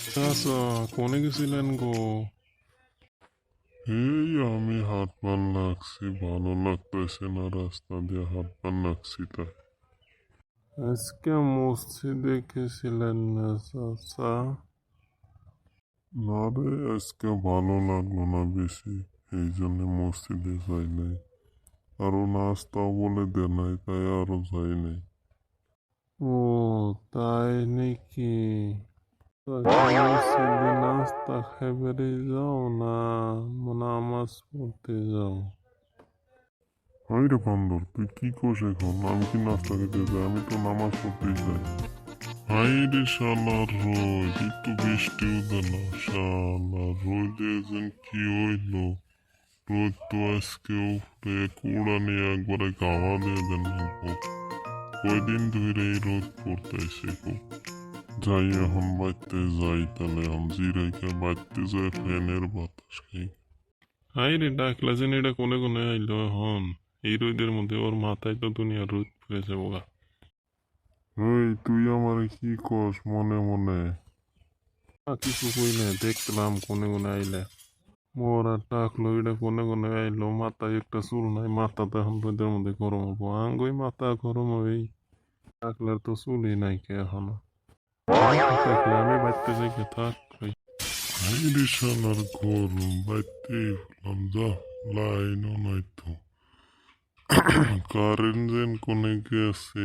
আচ্ছা, কোনে গেছিলেন গো? এই আমি হাত পান লাগছি, ভালো লাগতেছে না, রাস্তা দিয়ে হাত পান লাগছি তাই। আজকে মসজিদে গেছিলেন না চাচা? না রে, আজকে ভালো লাগলো না বেশি, এই জন্য মসজিদে যাই নাই। আরো নাস্তাও বলে দে নাই, তাই আরো যাই নাই। ও, তাই নাকি? তা কি মসজিদে নাস্তা খাই বেরিয়ে যাও না নামাজ পড়তে যাও? হাই রে বান্দর, তুই কি করছ এখন? আমি কি নাস্তা খেতে যাই? আমি তো নামাজ পড়তেই যাই। হাই রে শালার রোদ, একটু বৃষ্টিও দিল। শালার রোদে যেন কি হইলো। রোদ তো আজকে উঠে কুড়ানি একবারে গাওয়া দিয়ে দেন না। কয়দিন ধরে এই রোদ পড়তেছে খুব। যাই এখন বাড়তে যাই, তাহলে এখন জিরাইকে বাড়তে যাই ফ্যানের বাতাস খাই। হাই রে, ডাকলা যেন এটা কোনে কোনে আইলো এখন? এই রোদের মধ্যে ওর মাথায় তো দুনিয়া রোদ পড়েছে বোগা। ওই তুই আমার কি কস মনে মনে? কিছু কই না, দেখলাম কোনে কোনে আইলে। মোর আর ডাকলো এটা কোনে কোনে আইলো, মাথায় একটা চুল নাই, মাথা তো এখন রোদের মধ্যে গরম হবো, আঙ্গুই মাথা গরম হবেই। ডাকলার তো চুলই নাই কে এখনো। থাকলে আমি বাড়তে যাই কে, থাক ভাই। হাইরে শালার গরম বাইতে হলাম যা। লাইনও নাই তো। কারেন্ট যেন কোনে গেছে।